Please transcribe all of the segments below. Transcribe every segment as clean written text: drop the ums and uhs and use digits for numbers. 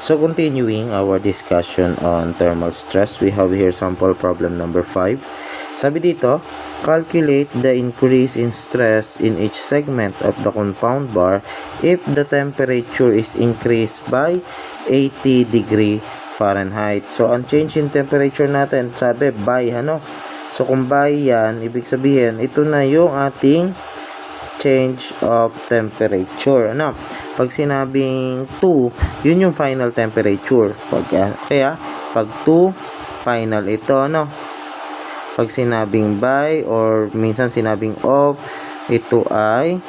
So continuing our discussion on thermal stress, we have here sample problem number 5. Sabi dito, calculate the increase in stress in each segment of the compound bar if the temperature is increased by 80 degree Fahrenheit. So ang change in temperature natin, sabi by So kung by yan, ibig sabihin ito na yung ating change of temperature. Pag sinabing 2, yun yung final temperature. Kaya pag 2, final ito, Pag sinabing by or minsan sinabing of, ito ay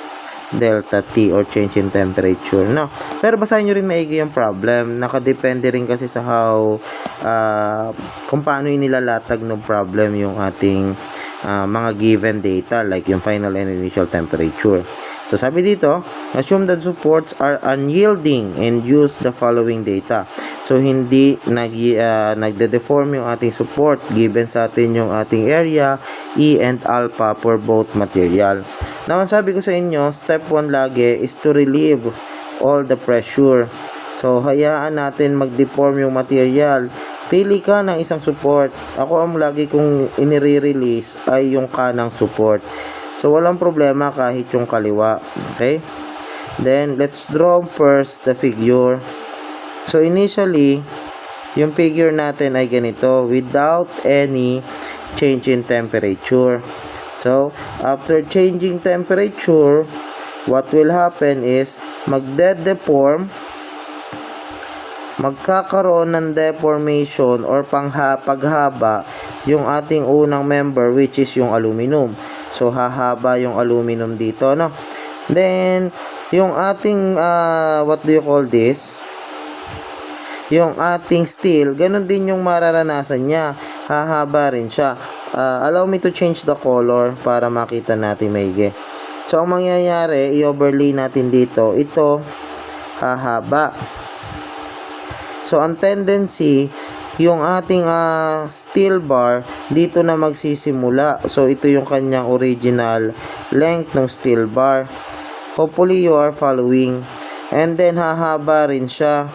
delta T or change in temperature, Pero basahin nyo rin maigi yung problem. Nakadepende rin kasi sa how kung paano inilalatag ng problem yung ating mga given data like yung final and initial temperature. So sabi dito, assume that supports are unyielding and use the following data. So hindi nagde-deform yung ating support given sa atin yung ating area, E and alpha for both material. Now, ang sabi ko sa inyo, step 1 lagi is to relieve all the pressure. So hayaan natin mag-deform yung material. Pili ka ng isang support. Ako ang lagi kong inire-release ay yung kanang support. So walang problema kahit yung kaliwa. Okay? Then let's draw first the figure. So initially, yung figure natin ay ganito without any change in temperature. So after changing temperature, what will happen is magde-deform, magkakaroon ng deformation or paghaba yung ating unang member which is yung aluminum. So hahaba yung aluminum dito, Then yung ating what do you call this? Yung ating steel, ganun din yung mararanasan niya. Hahaba rin siya. Allow me to change the color para makita natin maigi. So ang mangyayari, i-overlay natin dito, ito hahaba. So ang tendency, yung ating steel bar dito na magsisimula. So ito yung kanyang original length ng steel bar. Hopefully you are following. And then hahaba rin siya.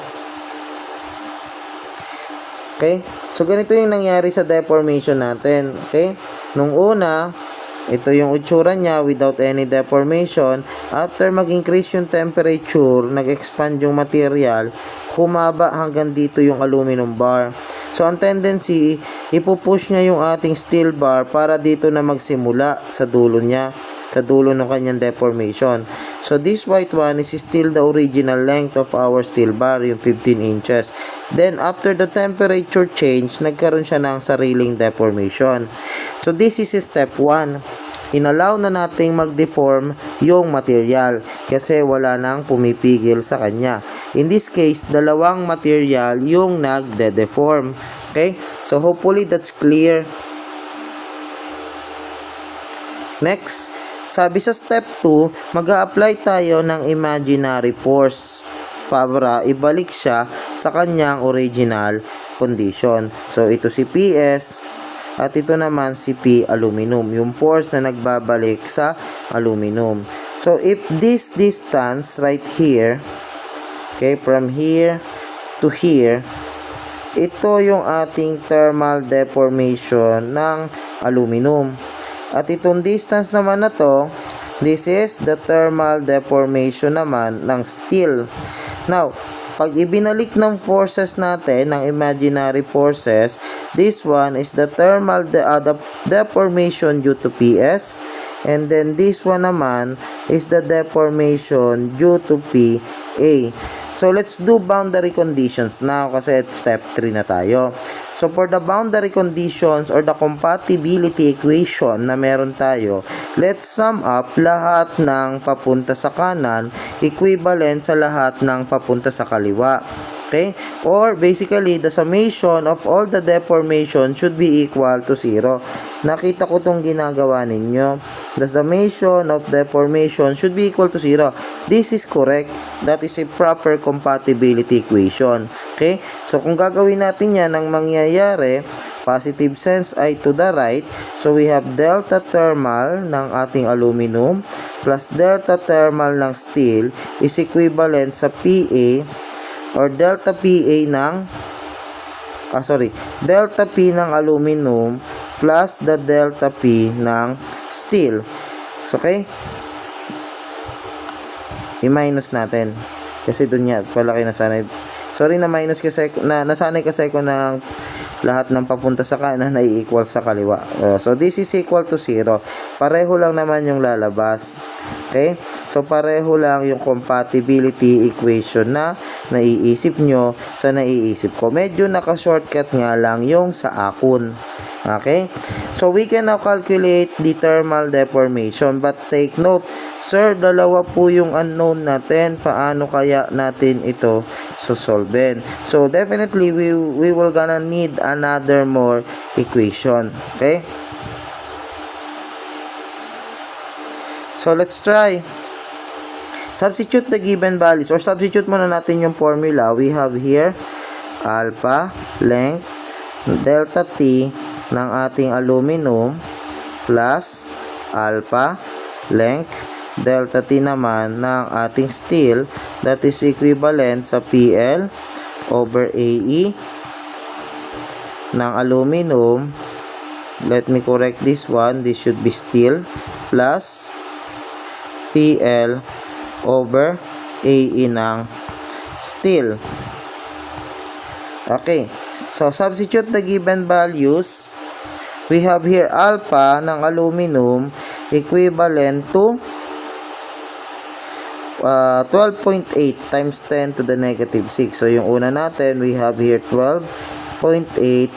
Okay? So ganito yung nangyari sa deformation natin. Okay? Nung una, ito yung itsura niya without any deformation. After mag-increase yung temperature, nag-expand yung material, humaba hanggang dito yung aluminum bar. So ang tendency, ipupush niya yung ating steel bar para dito na magsimula sa dulo niya, sa dulo ng kanyang deformation. So this white one is still the original length of our steel bar, yung 15 inches. Then after the temperature change, nagkaroon siya ng sariling deformation. So this is step 1. Inallow na nating mag-deform yung material kasi wala nang pumipigil sa kanya. In this case, dalawang material yung nagde-deform. Okay? So hopefully that's clear. Next, sabi sa step 2, mag-a-apply tayo ng imaginary force para ibalik siya sa kanyang original condition. So ito si PS at ito naman si P aluminum, yung force na nagbabalik sa aluminum. So if this distance right here, okay, from here to here, ito yung ating thermal deformation ng aluminum. At itong distance naman na to, this is the thermal deformation naman ng steel. Now, pag ibinalik ng forces natin, ng imaginary forces, this one is the thermal deformation due to PS. And then this one naman is the deformation due to PA. So let's do boundary conditions now kasi step 3 na tayo. So for the boundary conditions or the compatibility equation na meron tayo, let's sum up lahat ng papunta sa kanan equivalent sa lahat ng papunta sa kaliwa. Okay? Or basically, the summation of all the deformation should be equal to 0. Nakita ko itong ginagawa ninyo. The summation of deformation should be equal to 0. This is correct. That is a proper compatibility equation. Okay? So, kung gagawin natin yan, ang mangyayari, positive sense ay to the right. So, we have delta thermal ng ating aluminum plus delta thermal ng steel is equivalent sa PA or delta PA ng delta P ng aluminum plus the delta P ng steel. Okay? I-minus natin. Kasi doon niya, palaki na sanay. Sorry na minus kasi, nasanay kasi ako ng lahat ng papunta sa kanan ay equal sa kaliwa. So, this is equal to 0. Pareho lang naman yung lalabas. Okay? So, pareho lang yung compatibility equation na naiisip nyo sa naiisip ko. Medyo naka-shortcut nga lang yung sa akon. Okay? So, we can now calculate the thermal deformation. But take note, sir, dalawa po yung unknown natin. Paano kaya natin ito solven? So, definitely, we will gonna need another more equation. Okay? So, let's try. Substitute the given values or substitute muna natin yung formula. We have here alpha, length, delta T ng ating aluminum plus alpha, length, delta T naman ng ating steel, that is equivalent sa PL over AE ng aluminum. Let me correct this one. This should be steel plus PL over AE ng steel. Okay. So, substitute the given values. We have here alpha ng aluminum equivalent to 12.8 times 10 to the negative 6. So, yung una natin, we have here 12.8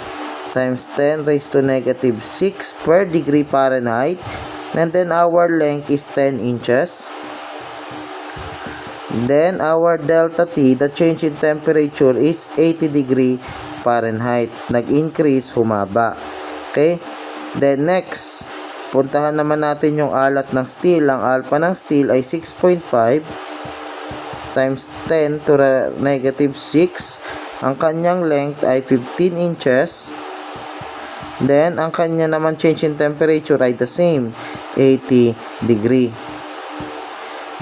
times 10 raised to negative 6 per degree Fahrenheit. And then, our length is 10 inches. Then, our delta T, the change in temperature is 80 degree Fahrenheit. Nag-increase, humaba. Okay? Then, next, puntahan naman natin yung alat ng steel. Ang alpha ng steel ay 6.5 times 10 to the negative 6. Ang kanyang length ay 15 inches. Then, ang kanya naman change in temperature ay the same, 80 degree.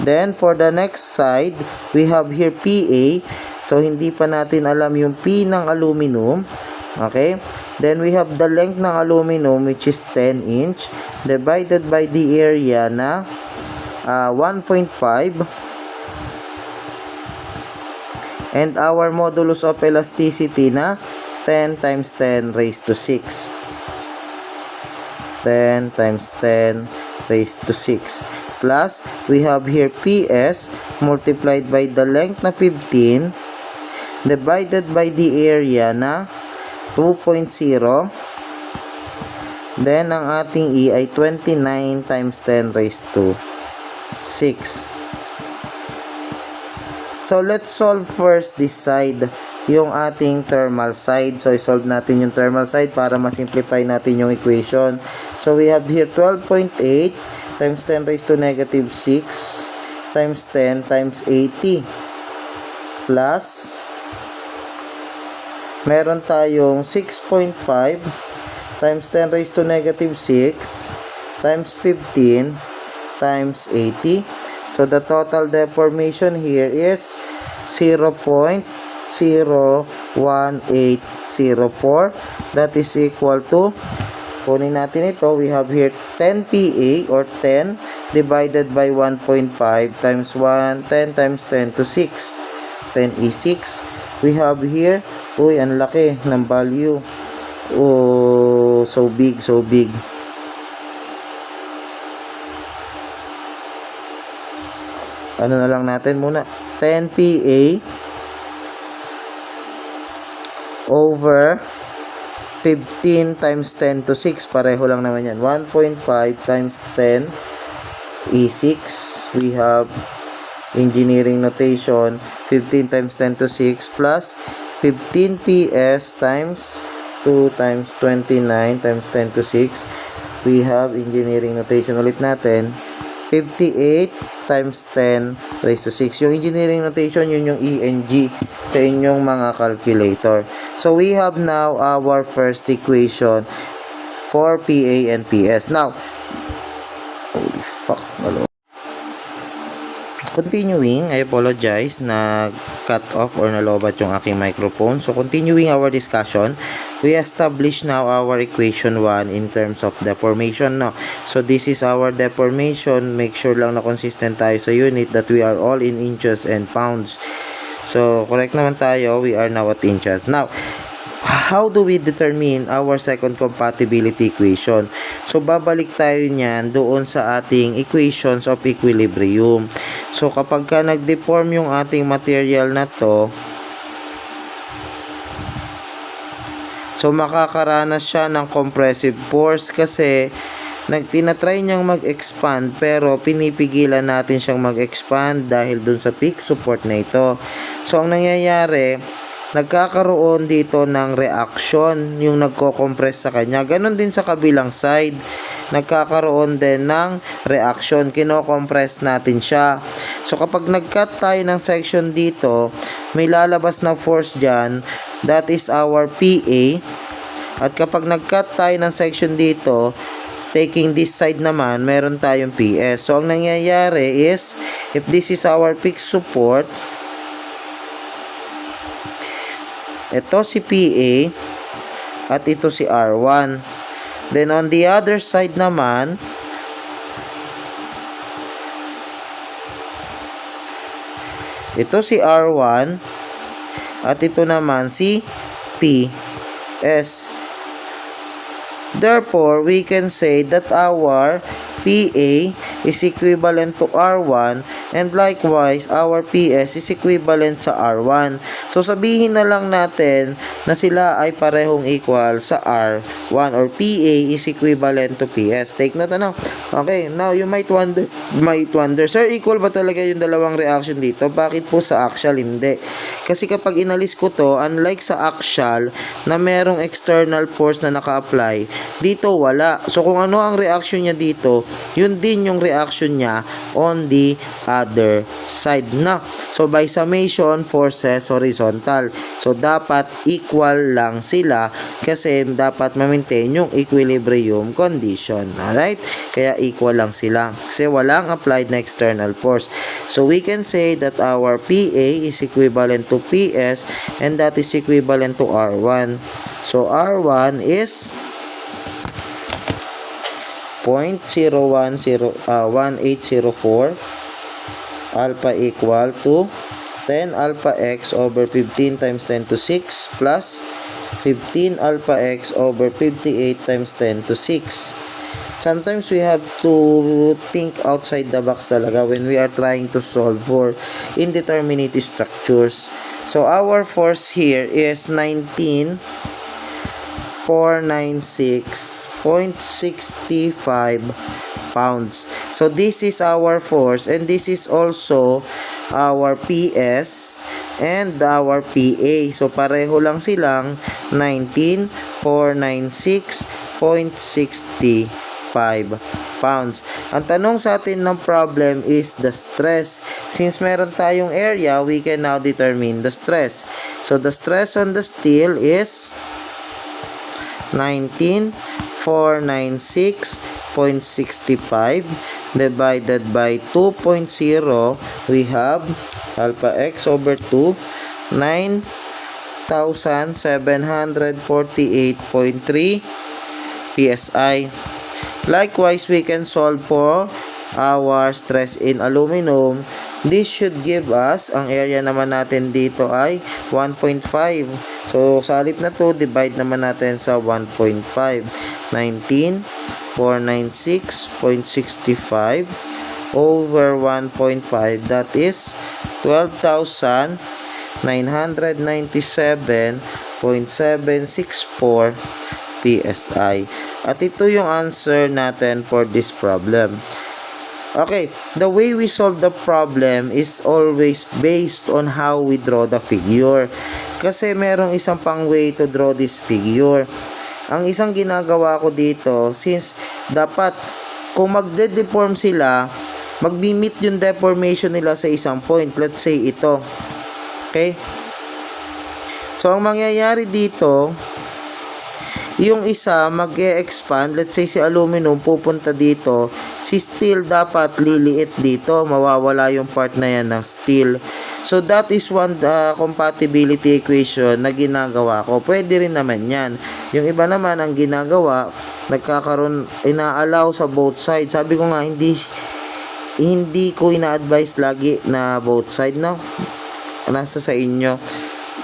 Then, for the next side, we have here PA. So, hindi pa natin alam yung P ng aluminum. Okay? Then, we have the length ng aluminum, which is 10 inch, divided by the area na 1.5. And our modulus of elasticity na 10 times 10 raised to 6. 10 times 10 raised to 6. Plus, we have here PS multiplied by the length na 15 divided by the area na 2.0. Then, ang ating E ay 29 times 10 raised to 6. So, let's solve first this side, yung ating thermal side. So, isolve natin yung thermal side para ma-simplify natin yung equation. So, we have here 12.8 times 10 raised to negative 6 times 10 times 80 plus meron tayong 6.5 times 10 raised to negative 6 times 15 times 80. So, the total deformation here is 0.01804. That is equal to, kunin natin ito, we have here 10 PA or 10 divided by 1.5 times 10 times 10 to 6. 10 is 6. We have here, uy, ang laki ng value. Oh, so big, so big. Ano na lang natin muna, 10 PA over 15 times 10 to 6, pareho lang naman yan, 1.5 times 10 E6. We have engineering notation, 15 times 10 to 6 plus 15 PS times 2 times 29 times 10 to 6. We have engineering notation ulit natin, 58 times 10 raised to 6. Yung engineering notation, yun yung ENG sa inyong mga calculator. So, we have now our first equation for PA and PS. Now, holy fuck, continuing, I apologize, cut off or nalobat yung aking microphone. So, continuing our discussion, we establish now our equation 1 in terms of deformation, no? So, this is our deformation. Make sure lang na consistent tayo sa unit that we are all in inches and pounds. So, correct naman tayo. We are now at inches. Now, how do we determine our second compatibility equation? So, babalik tayo niyan doon sa ating equations of equilibrium. So, kapag ka nag-deform yung ating material na to, so, makakaranas siya ng compressive force kasi tinatry niyang mag-expand pero pinipigilan natin siyang mag-expand dahil dun sa peak support na ito. So, ang nangyayari, nagkakaroon dito ng reaction yung nagko-compress sa kanya. Ganon din sa kabilang side. Nagkakaroon din ng reaction. Kino-compress natin siya. So, kapag nag-cut tayo ng section dito, may lalabas na force dyan. That is our PA. At kapag nag-cut tayo ng section dito, taking this side naman, meron tayong PS. So, ang nangyayari is, if this is our peak support, ito si PA at ito si R1. Then on the other side naman, ito si R1 at ito naman si PS. Therefore, we can say that our PA is equivalent to R1 and likewise our PS is equivalent sa R1. So sabihin na lang natin na sila ay parehong equal sa R1 or PA is equivalent to PS. Take note ano? Okay, now you might wonder, sir, equal ba talaga yung dalawang reaction dito? Bakit po sa axial hindi? Kasi kapag inalis ko to, unlike sa axial na merong external force na naka-apply, dito wala. So kung ano ang reaction niya dito, yun din yung reaction niya on the other side na. So by summation, forces horizontal. So dapat equal lang sila kasi dapat ma-maintain yung equilibrium condition. Alright? Kaya equal lang sila kasi walang applied na external force. So we can say that our PA is equivalent to PS and that is equivalent to R1. So R1 is 0.01804 alpha equal to 10 alpha x over 15 times 10 to 6 plus 15 alpha x over 58 times 10 to 6. Sometimes we have to think outside the box talaga when we are trying to solve for indeterminate structures. So our force here is 19,496.65 pounds. So this is our force and this is also our PS and our PA. So pareho lang silang 19,496.65 pounds. Ang tanong sa atin ng problem is the stress. Since meron tayong area, we can now determine the stress. So the stress on the steel is 19,496.65 divided by 2.0. We have alpha x over 2, 9,748.3 psi. Likewise, we can solve for our stress in aluminum. This should give us, ang area naman natin dito ay 1.5. So, sa halip na to, divide naman natin sa 1.5. 19,496.65 over 1.5. That is 12,997.764 psi. At ito yung answer natin for this problem. Okay, the way we solve the problem is always based on how we draw the figure. Kasi merong isang pang way to draw this figure. Ang isang ginagawa ko dito, since dapat kung magde-deform sila, magbi-meet yung deformation nila sa isang point. Let's say ito. Okay? So, ang mangyayari dito, yung isa mag-e-expand, let's say si aluminum pupunta dito, si steel dapat liliit dito, mawawala yung part na yan ng steel. So that is one compatibility equation na ginagawa ko. Pwede rin naman yan. Yung iba naman ang ginagawa, nagkakaroon, ina-allow sa both sides. Sabi ko nga, hindi ko ina-advise lagi na both side, no? Nasa sa inyo.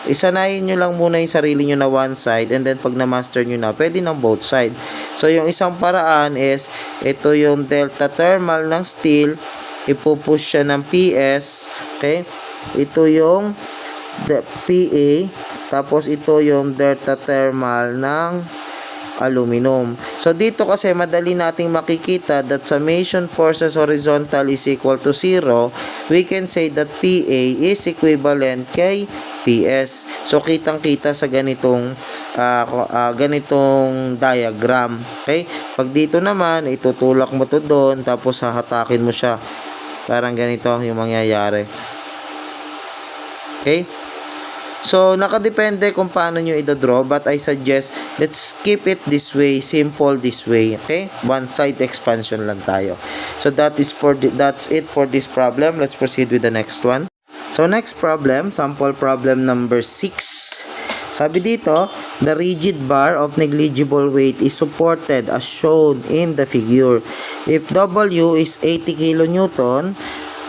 Isanayin nyo lang muna yung sarili nyo na one side, and then pag na-master nyo na, pwede ng both side. So, yung isang paraan is, ito yung delta thermal ng steel, ipupush siya ng PS, okay? Ito yung PA, tapos ito yung delta thermal ng aluminum. So, dito kasi madali nating makikita that summation forces horizontal is equal to 0. We can say that PA is equivalent kay PS. So, kitang-kita sa ganitong diagram. Okay? Pag dito naman, itutulak mo to doon, tapos hahatakin mo siya. Parang ganito yung mangyayari. Okay? So, nakadepende kung paano nyo i-draw, but I suggest, let's keep it this way, simple this way, okay? One side expansion lang tayo. So, that's it for this problem. Let's proceed with the next one. So, next problem, sample problem number 6. Sabi dito, the rigid bar of negligible weight is supported as shown in the figure. If W is 80 kN,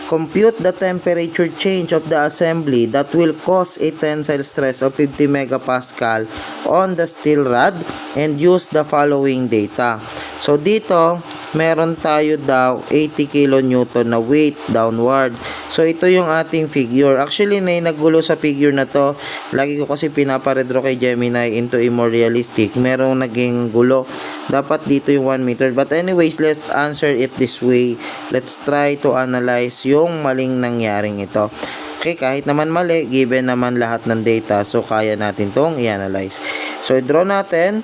compute the temperature change of the assembly that will cause a tensile stress of 50 megapascal on the steel rod and use the following data. So dito, meron tayo daw 80 kN na weight downward. So ito yung ating figure. Actually, nagulo sa figure na to. Lagi ko kasi pinaparedraw kay Gemini into a more realistic. Merong naging gulo. Dapat dito yung 1 meter. But anyways, let's answer it this way. Let's try to analyze yung maling nangyaring ito. Okay, kahit naman mali, given naman lahat ng data, so kaya natin tong i-analyze. So, i-draw natin.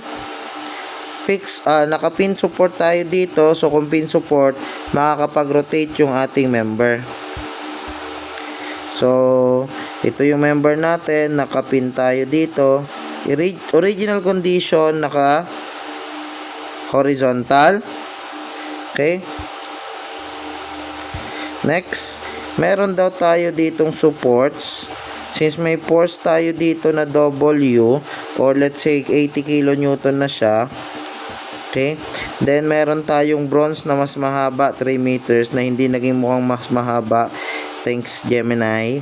Naka-pin support tayo dito. So, kung pin support, makakapag-rotate yung ating member. So, ito yung member natin. Naka-pin tayo dito. Original condition, horizontal. Okay. Next, meron daw tayo ditong supports. Since may force tayo dito na W, or let's say 80 kN na siya. Okay. Then, meron tayong bronze na mas mahaba, 3 meters, na hindi naging mukhang mas mahaba. Thanks, Gemini.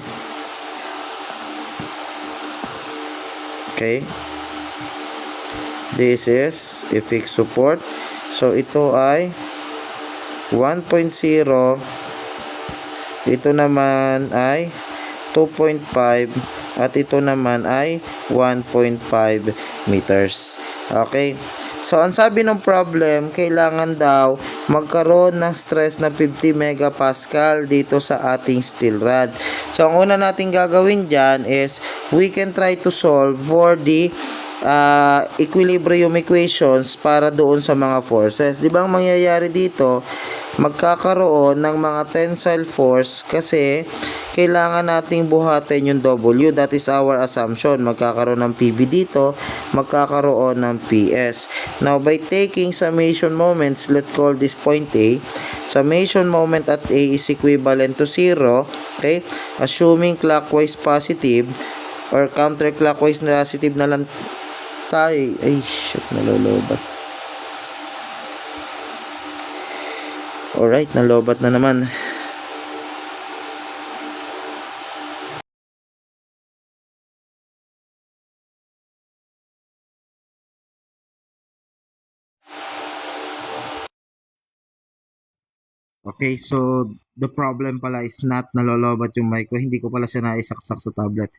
Okay. This is a fixed support. So, ito ay 1.0. Ito naman ay 2.5. At ito naman ay 1.5 meters. Okay. So, ang sabi ng problem, kailangan daw magkaroon ng stress na 50 megapascal dito sa ating steel rod. So, ang una natin gagawin dyan is we can try to solve for the equilibrium equations para doon sa mga forces. Di ba ang mangyayari dito, magkakaroon ng mga tensile force kasi kailangan nating buhatin yung W. That is our assumption. Magkakaroon ng PB dito, magkakaroon ng PS. Now, by taking summation moments, let's call this point A. Summation moment at A is equivalent to 0. Okay? Assuming clockwise positive or counterclockwise positive na lang tayo. Ay, shit, nalolobat. Alright, nalobat na naman. Okay, so the problem pala is not nalolobat yung mic ko. Hindi ko pala siya naisaksak sa tablet.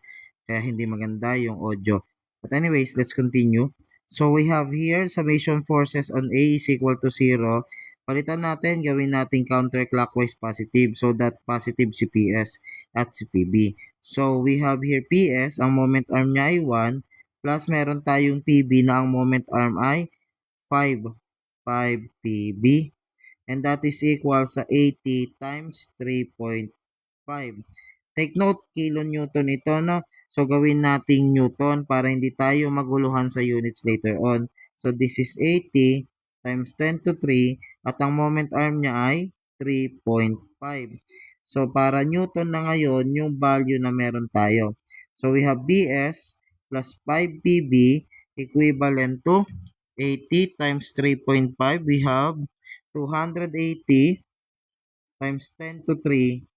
Kaya hindi maganda yung audio. But anyways, let's continue. So we have here summation forces on A is equal to 0. Palitan natin, gawin natin counterclockwise positive. So that positive si PS at si PB. So we have here PS, ang moment arm niya ay 1. Plus meron tayong PB na ang moment arm ay 5 PB. And that is equal sa 80 times 3.5. Take note, kilonewton ito, no? So, gawin nating newton para hindi tayo maguluhan sa units later on. So, this is 80 times 10 to 3 at ang moment arm niya ay 3.5. So, para Newton na ngayon yung value na meron tayo. So, we have BS plus 5PB equivalent to 80 times 3.5. We have 280 times 10 to 3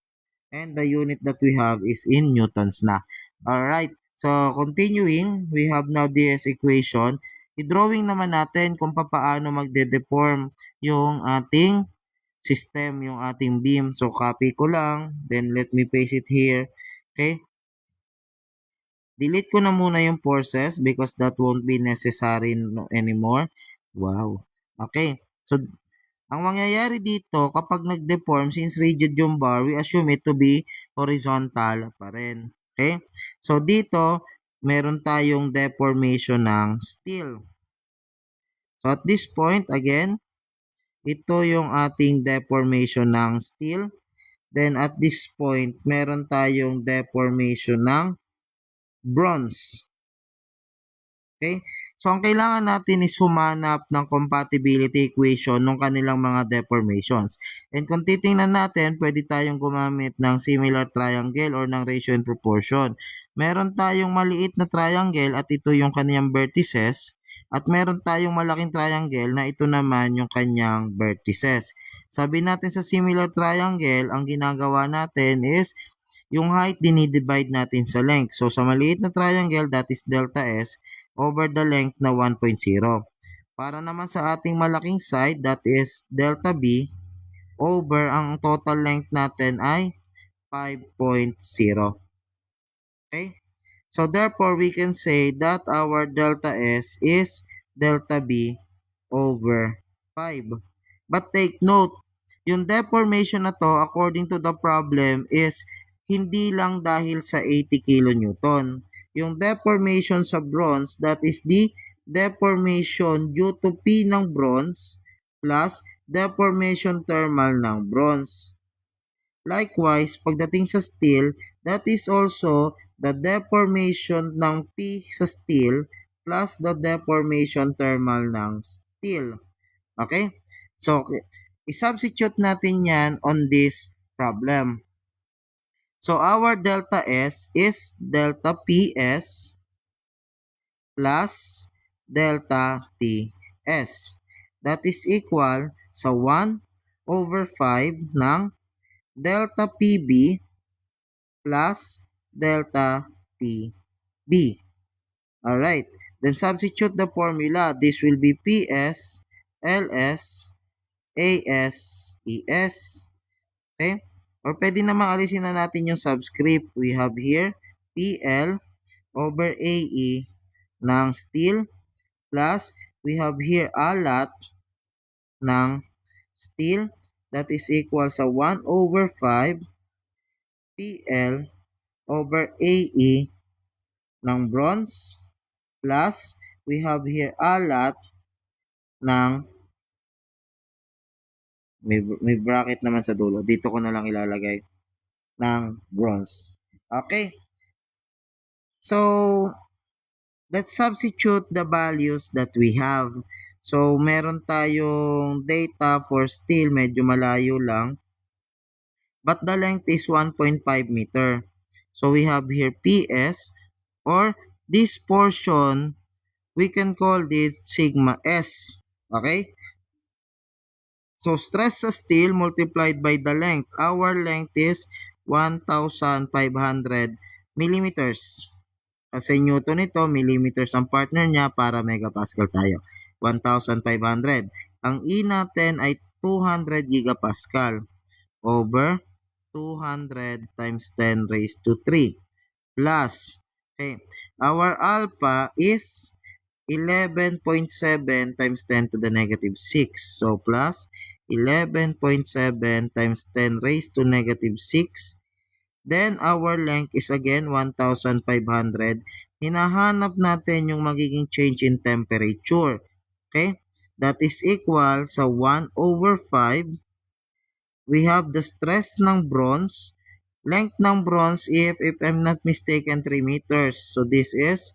and the unit that we have is in newtons na. Alright, so continuing, we have now this equation. I-drawing naman natin kung paano magde-deform yung ating system, yung ating beam. So copy ko lang, then let me paste it here. Okay, delete ko na muna yung forces because that won't be necessary anymore. Wow. Okay, so ang mangyayari dito, kapag nag-deform, since rigid yung bar, we assume it to be horizontal pa rin. Okay? So, dito, meron tayong deformation ng steel. So, at this point, again, ito yung ating deformation ng steel. Then, at this point, meron tayong deformation ng bronze. Okay? So, ang kailangan natin is humanap ng compatibility equation ng kanilang mga deformations. And kung titingnan natin, pwede tayong gumamit ng similar triangle or ng ratio and proportion. Meron tayong maliit na triangle at ito yung kanyang vertices. At meron tayong malaking triangle na ito naman yung kanyang vertices. Sabi natin sa similar triangle, ang ginagawa natin is yung height dinidivide natin sa length. So, sa maliit na triangle, that is delta S, over the length na 1.0. Para naman sa ating malaking side, that is delta B, over ang total length natin ay 5.0. Okay? So, therefore, we can say that our delta S is delta B over 5. But take note, yung deformation na to, according to the problem, is hindi lang dahil sa 80 kN. Yung deformation sa bronze, that is the deformation due to P ng bronze plus deformation thermal ng bronze. Likewise, pagdating sa steel, that is also the deformation ng P sa steel plus the deformation thermal ng steel. Okay? So, i-substitute natin yan on this problem. So, our delta S is delta PS plus delta TS. That is equal sa 1 over 5 ng delta PB plus delta TB. Alright. Then substitute the formula. This will be PS, LS, AS, ES. Okay? Or pwede namang alisin na natin yung subscript. We have here PL over AE ng steel plus we have here alat ng steel that is equal sa 1 over 5 PL over AE ng bronze plus we have here alat ng may bracket naman sa dulo. Dito ko na lang ilalagay ng bronze. Okay. So, let's substitute the values that we have. So, meron tayong data for steel, medyo malayo lang. But the length is 1.5 meter. So, we have here PS or this portion, we can call this sigma S. Okay? So, stress sa steel multiplied by the length. Our length is 1,500 millimeters. Kasi Newton ito, millimeters ang partner niya para megapascal tayo. 1,500. Ang E natin ay 200 gigapascal over 200 times 10 raised to 3 plus, okay, our alpha is 11.7 times 10 to the negative 6. So, plus 11.7 times 10 raised to negative 6. Then, our length is again 1,500. Hinahanap natin yung magiging change in temperature. Okay? That is equal sa 1 over 5. We have the stress ng bronze. Length ng bronze, if I'm not mistaken, 3 meters. So, this is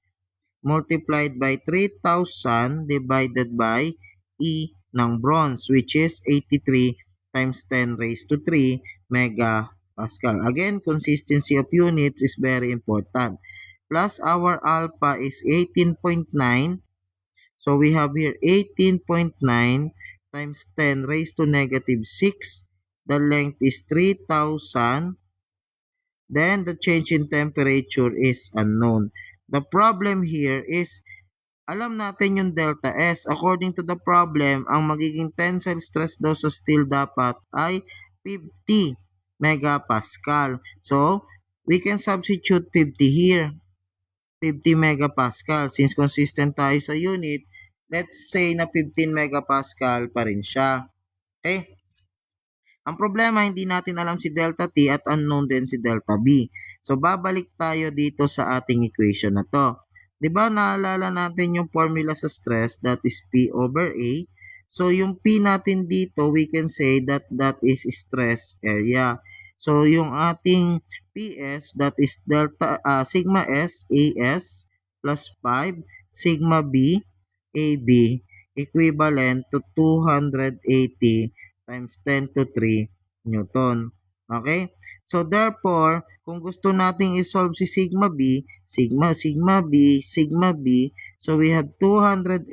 multiplied by 3,000 divided by E ng bronze, which is 83 times 10 raised to 3 megapascal. Again, consistency of units is very important. Plus our alpha is 18.9. So we have here 18.9 times 10 raised to negative 6. The length is 3,000. Then the change in temperature is unknown. The problem here is alam natin yung delta S. According to the problem, ang magiging tensile stress daw sa steel dapat ay 50 megapascal. So, we can substitute 50 here. 50 megapascal. Since consistent tayo sa unit, let's say na 15 megapascal pa rin siya. Okay? Ang problema, hindi natin alam si delta T at unknown din si delta B. So, babalik tayo dito sa ating equation na to. Diba, naalala natin yung formula sa stress, that is P over A. So, yung P natin dito, we can say that that is stress area. So, yung ating PS, that is delta, sigma S, AS, plus 5, sigma B, AB, equivalent to 280 times 10 to 3 Newton. Okay? So, therefore, kung gusto nating isolve si sigma B, sigma B, sigma B, so we have 280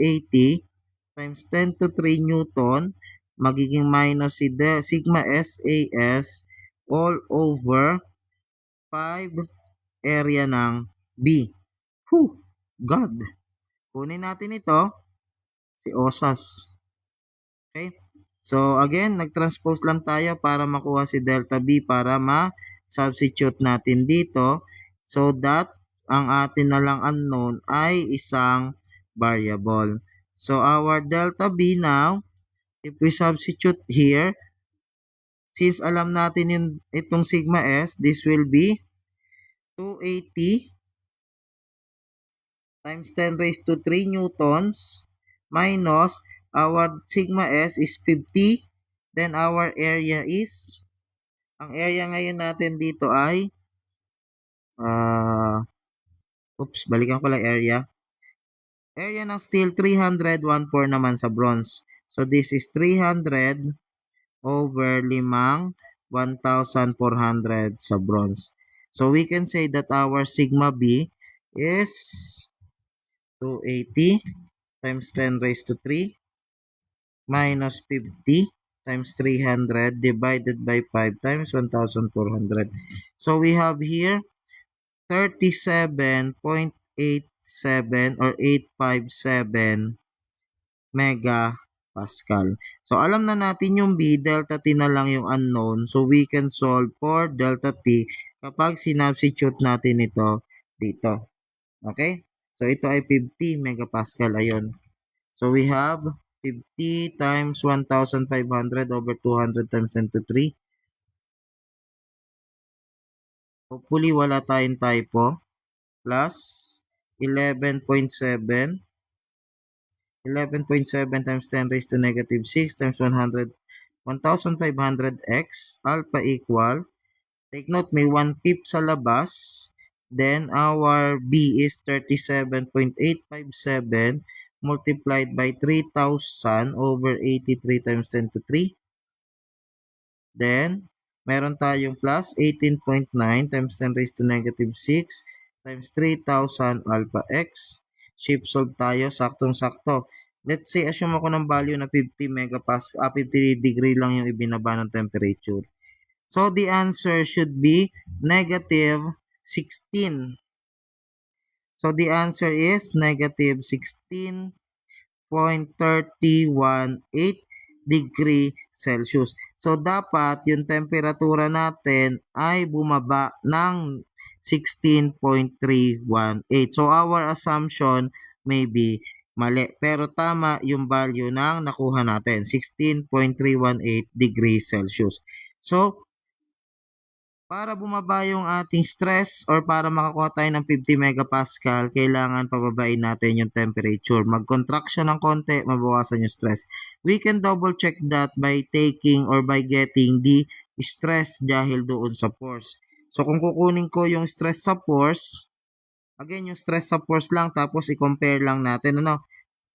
times 10 to 3 Newton, magiging minus si sigma SAS all over 5 area ng B. Whew! God! Kunin natin ito, si OSAS. Okay? So, again, nag-transpose lang tayo para makuha si delta B para ma-substitute natin dito so that ang atin na lang unknown ay isang variable. So, our delta B now, if we substitute here, since alam natin yung itong sigma S, this will be 280 times 10 raised to 3 newtons minus our sigma S is 50. Then our area is, ang area ngayon natin dito ay, balikan ko lang area. Area ng steel, 300, 1/4 naman sa bronze. So this is 300 over 5, 1,400 sa bronze. So we can say that our sigma B is 280 times 10 raised to 3 minus 50 times 300 divided by 5 times 1,400. So we have here 37.87 or 857 megapascal. So alam na natin yung B, delta T na lang yung unknown. So we can solve for delta T kapag sinubstitute natin ito dito. Okay? So ito ay 50 megapascal. Ayun. So we have 50 times 1,500 over 200 times 10 to 3. Hopefully, wala tayong typo. Plus 11.7. 11.7 times 10 raised to negative 6 times 100. 1,500x. Alpha equal. Take note, may 1/5 sa labas. Then, our B is 37.857 multiplied by 3,000 over 83 times 10 to 3. Then, meron tayong plus 18.9 times 10 raised to negative 6 times 3,000 alpha x. Shift solve tayo, saktong-sakto. Let's say, assume ako ng value na 50 megapascal, 50 degree lang yung ibinaba ng temperature. So, the answer should be negative 16. So, the answer is negative 16.318 degree Celsius. So, dapat yung temperatura natin ay bumaba ng 16.318. So, our assumption may be mali. Pero tama yung value ng nakuha natin, 16.318 degree Celsius. So, para bumaba yung ating stress or para makakuha tayo ng 50 megapascal, kailangan pababain natin yung temperature. Mag-contraction ng konti, mabawasan yung stress. We can double check that by taking or by getting the stress dahil doon sa force. So kung kukunin ko yung stress sa force, Again, yung stress sa force lang, tapos i-compare lang natin, ano?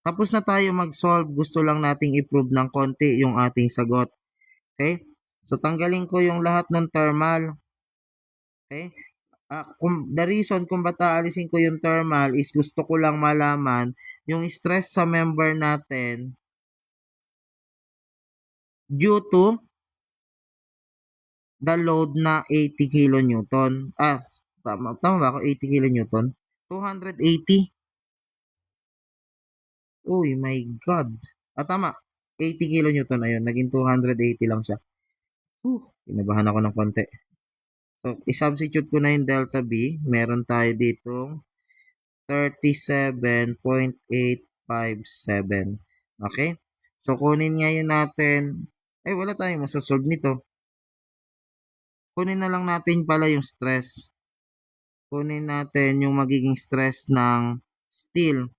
Tapos na tayo mag-solve, gusto lang nating i-prove ng konti yung ating sagot. Okay? So, tanggalin ko yung lahat ng thermal. Okay? The reason kung ba't aalisin ko yung thermal is gusto ko lang malaman yung stress sa member natin due to the load na 80 kilonewton. Tama ba ako? 80 kilonewton? 280. Uy, my God. Tama. 80 kilonewton. Ayun, naging 280 lang siya. Kinabahan ako ng konti. So, i-substitute ko na yung delta B. Meron tayo ditong 37.857. Okay? So, kunin ngayon natin. Wala tayong masasolve nito. Kunin na lang natin pala yung stress. Kunin natin yung magiging stress ng steel.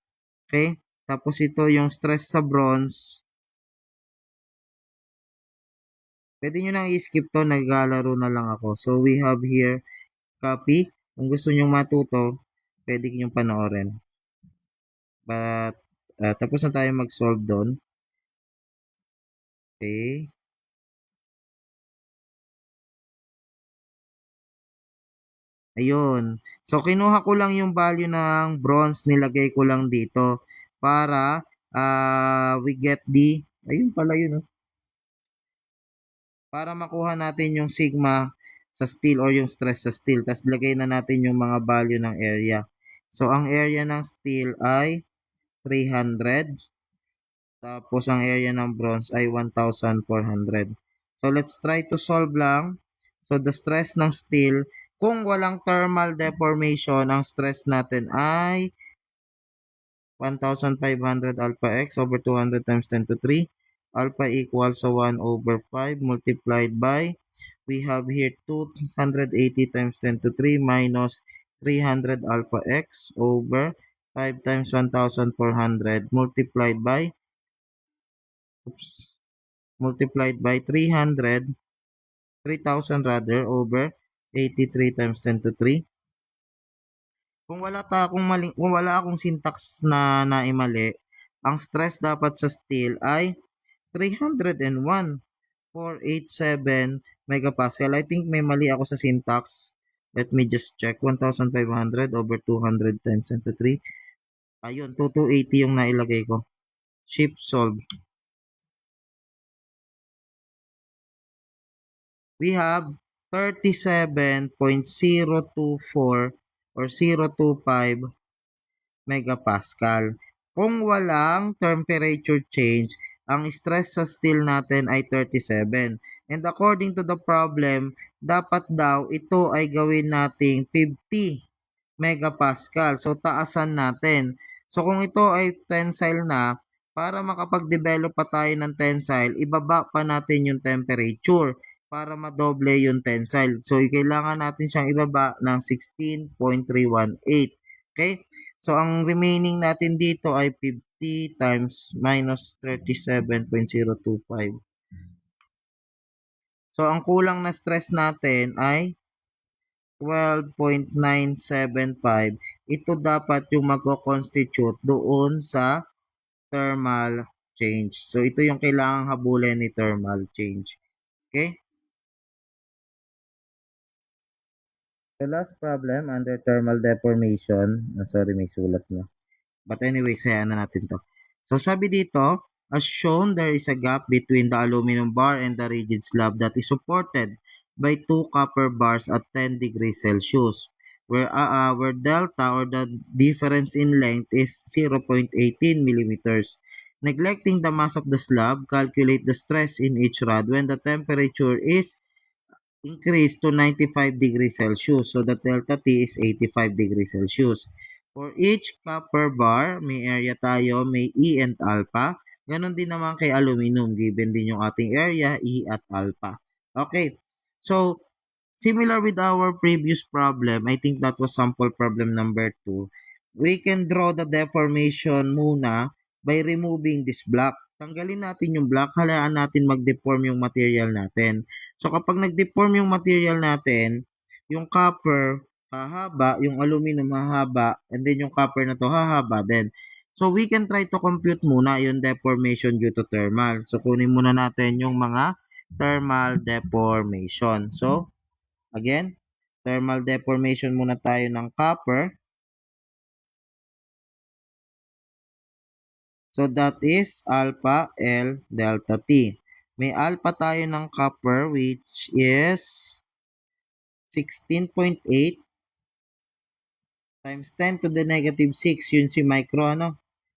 Okay? Tapos ito yung stress sa bronze. Pwede nyo nang i-skip to, naglalaro na lang ako. So, we have here, copy. Kung gusto nyo matuto, pwede nyo panoorin. But, tapos na tayo mag-solve doon. Okay. Ayun. So, kinuha ko lang yung value ng bronze, nilagay ko lang dito para we get ayun pala yun, oh. Para makuha natin yung sigma sa steel or yung stress sa steel. Tapos, lagay na natin yung mga value ng area. So, ang area ng steel ay 300. Tapos, ang area ng bronze ay 1,400. So, let's try to solve lang. So, the stress ng steel, kung walang thermal deformation, ang stress natin ay 1,500 alpha x over 200 times 10 to 3. Alpha equals so 1 over 5 multiplied by, we have here 280 times 10 to 3 minus 300 alpha x over 5 times 1,400 multiplied by, multiplied by 3,000 rather over 83 times 10 to 3. Kung wala akong syntax na naimali, ang stress dapat sa steel ay 301,487 megapascal. I think may mali ako sa syntax. Let me just check. 1,500 over 200 times 10 to 3. Ayun, 2,280 yung nailagay ko. Shift solve. We have 37.024 or 025 megapascal. Kung walang temperature change, ang stress sa steel natin ay 37. And according to the problem, dapat daw ito ay gawin nating 50 megapascal. So, taasan natin. So, kung ito ay tensile na, para makapag-develop pa tayo ng tensile, ibaba pa natin yung temperature para madoble yung tensile. So, kailangan natin siyang ibaba ng 16.318. Okay? So, ang remaining natin dito ay 50 times minus 37.025. So, ang kulang na stress natin ay 12.975. Ito dapat yung magko-constitute doon sa thermal change. So, ito yung kailangang habulin ni thermal change. Okay? The last problem under thermal deformation. Sorry, may sulat na. But anyways, hayaan na natin to. So, sabi dito, as shown, there is a gap between the aluminum bar and the rigid slab that is supported by two copper bars at 10 degrees Celsius, where delta or the difference in length is 0.18 millimeters. Neglecting the mass of the slab, calculate the stress in each rod when the temperature is increase to 95 degrees Celsius. So, the delta T is 85 degrees Celsius. For each copper bar, may area tayo, may E and alpha. Ganon din naman kay aluminum. Given din yung ating area, E at alpha. Okay. So, similar with our previous problem, I think that was sample problem number 2. We can draw the deformation muna by removing this block. Tanggalin natin yung block, halaan natin mag-deform yung material natin. So kapag nag-deform yung material natin, yung copper hahaba, yung aluminum hahaba, and then yung copper na to hahaba din. So, we can try to compute muna yung deformation due to thermal. So, kunin muna natin yung mga thermal deformation. So, again, thermal deformation muna tayo ng copper. So, that is alpha L delta T. May alpha tayo ng copper which is 16.8 times 10 to the negative 6, yun si micro,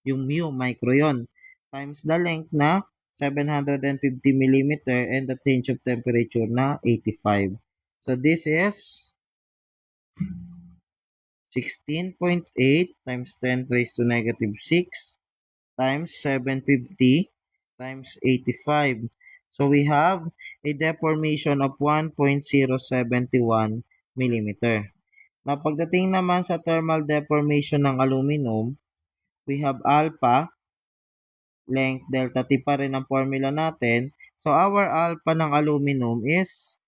yung mu, micro yon, times the length na 750 mm and the change of temperature na 85. So, this is 16.8 times 10 raised to negative 6 times 750 times 85. So, we have a deformation of 1.071 millimeter. Na pagdating naman sa thermal deformation ng aluminum, we have alpha, length delta T pa rin ang formula natin. So, our alpha ng aluminum is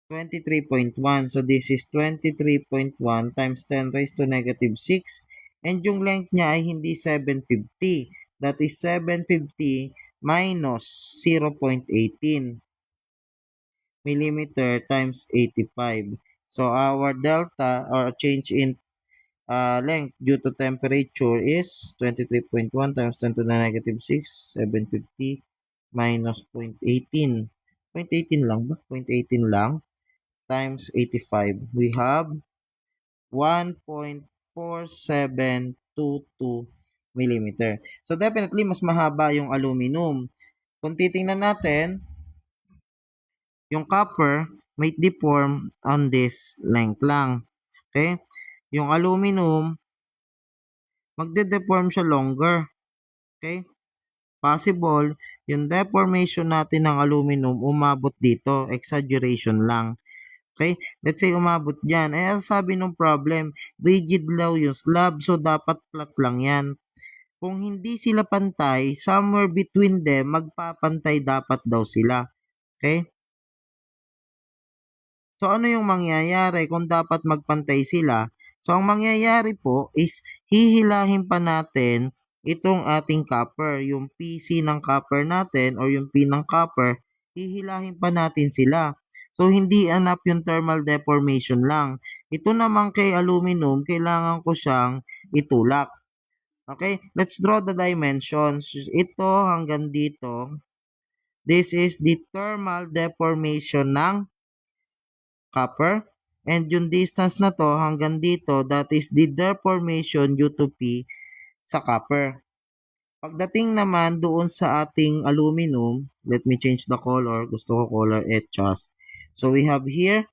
23.1. So, this is 23.1 times 10 raised to negative 6. And yung length niya ay hindi 750. That is 750 minus 0.18 millimeter times 85. So, our delta or change in length due to temperature is 23.1 times 10 to the negative 6, 750 minus 0.18. 0.18 lang ba? 0.18 lang times 85. We have 1.4722 millimeter. So, definitely, mas mahaba yung aluminum. Kung titingnan natin, yung copper may deform on this length lang. Okay? Yung aluminum, magde-deform siya longer. Okay? Possible, yung deformation natin ng aluminum umabot dito. Exaggeration lang. Okay? Let's say umabot dyan. Eh, ang sabi ng problem, rigid daw yung slab, so dapat flat lang yan. Kung hindi sila pantay, somewhere between them, magpapantay dapat daw sila. Okay? So, ano yung mangyayari kung dapat magpantay sila? So, ang mangyayari po is hihilahin pa natin itong ating copper. Yung PC ng copper natin or yung P ng copper, hihilahin pa natin sila. So, hindi enough yung thermal deformation lang. Ito naman kay aluminum, kailangan ko siyang itulak. Okay? Let's draw the dimensions. Ito hanggang dito. This is the thermal deformation ng copper. And yung distance na to hanggang dito, that is the deformation due to P sa copper. Pagdating naman doon sa ating aluminum, let me change the color. Gusto ko color etchas. So we have here,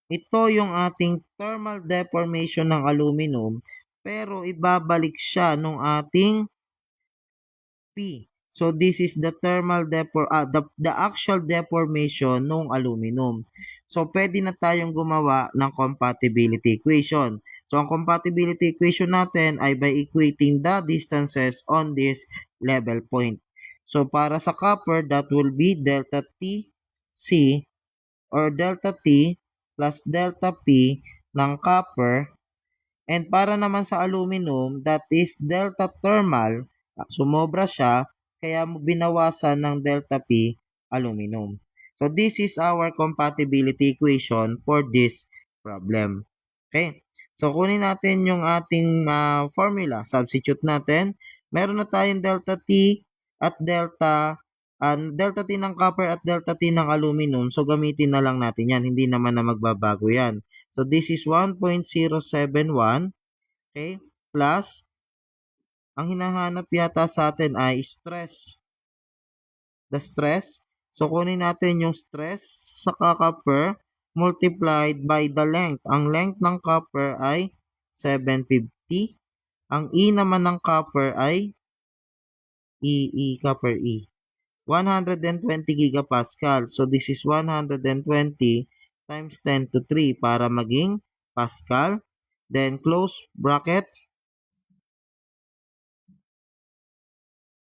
ito yung ating thermal deformation ng aluminum, pero ibabalik siya nung ating P. So this is the thermal the actual deformation ng aluminum. So pwede na tayong gumawa ng compatibility equation. So ang compatibility equation natin ay by equating the distances on this level point. So para sa copper, that will be delta T C or delta T plus delta P ng copper. And para naman sa aluminum, that is delta thermal, sumobra siya, kaya binawasan ng delta P aluminum. So, this is our compatibility equation for this problem. Okay? So, kunin natin yung ating formula. Substitute natin. Meron na tayong delta T at delta T ng copper at delta T ng aluminum. So, gamitin na lang natin yan. Hindi naman na magbabago yan. So, this is 1.071, okay, plus, ang hinahanap yata sa atin ay stress. The stress, so kunin natin yung stress sa copper multiplied by the length. Ang length ng copper ay 750. Ang E naman ng copper ay copper E. 120 gigapascal. So, this is 120 times 10 to 3 para maging Pascal. Then, close bracket.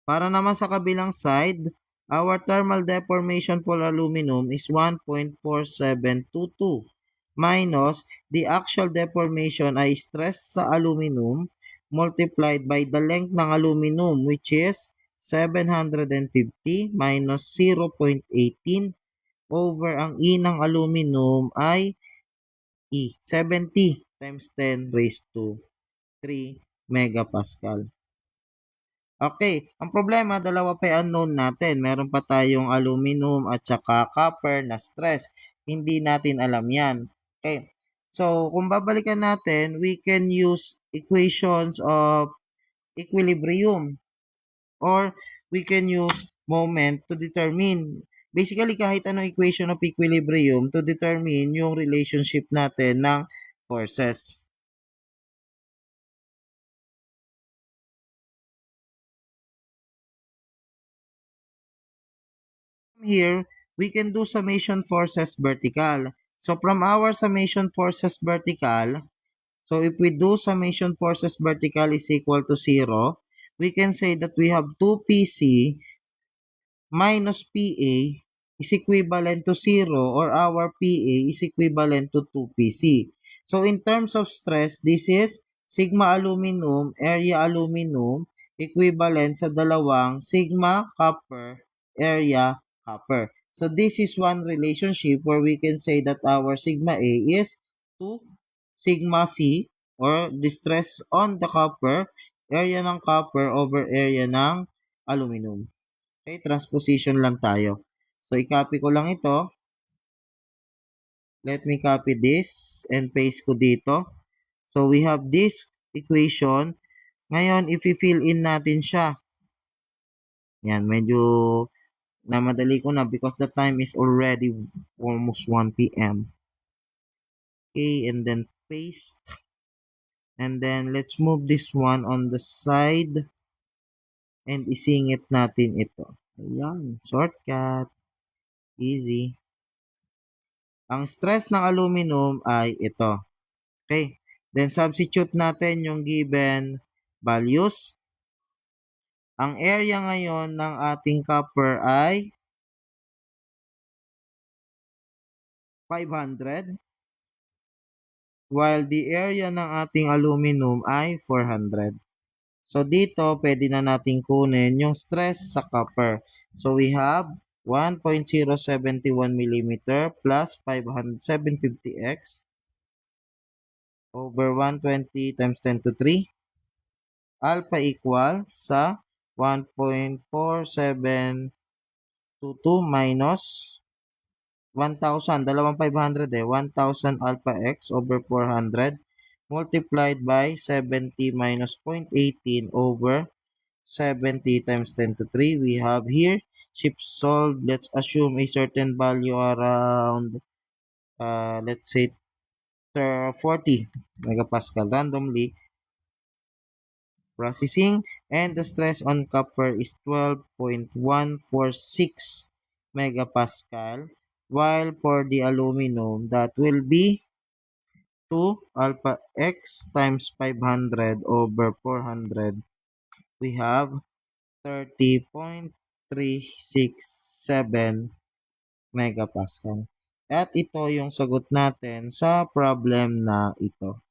Para naman sa kabilang side, our thermal deformation for aluminum is 1.4722. minus the actual deformation ay stress sa aluminum multiplied by the length ng aluminum which is 750 minus 0.18 over ang E ng aluminum ay E, 70 times 10 raised to 3 megapascal. Okay, ang problema, dalawa pa yung unknown natin. Meron pa tayong aluminum at saka copper na stress. Hindi natin alam yan. Okay, so kung babalikan natin, we can use equations of equilibrium or we can use moment to determine. Basically, kahit anong equation of equilibrium to determine yung relationship natin ng forces. Here, we can do summation forces vertical. So from our summation forces vertical, so if we do summation forces vertical is equal to 0, we can say that we have 2PC minus PA is equivalent to 0 or our PA is equivalent to 2PC. So in terms of stress, this is sigma aluminum, area aluminum, equivalent sa dalawang sigma copper, area copper. So this is one relationship where we can say that our sigma A is 2 sigma C or the stress on the copper, area ng copper over area ng aluminum. Okay, transposition lang tayo. So, i-copy ko lang ito. Let me copy this and paste ko dito. So, we have this equation. Ngayon, if i-fill in natin siya. Yan, medyo namadali ko na because the time is already almost 1 p.m. Okay, and then paste. And then, let's move this one on the side. And isingit natin ito. Ayan, shortcut. Easy. Ang stress ng aluminum ay ito. Okay. Then substitute natin yung given values. Ang area ngayon ng ating copper ay 500 while the area ng ating aluminum ay 400. So dito pwede na natin kunin yung stress sa copper. So we have 1.071 mm plus 750x over 120 times 10 to 3. Alpha equal sa 1.4722 minus 1,000, dalawang 500 1,000 alpha x over 400 multiplied by 70 minus 0.18 over 70 times 10 to 3. We have here, shift solve, let's assume a certain value around, let's say, 40 megapascal randomly. Processing, and the stress on copper is 12.146 megapascal, while for the aluminum that will be 2 alpha x times 500 over 400. We have 30.367 megapascal. At ito yung sagot natin sa problem na ito.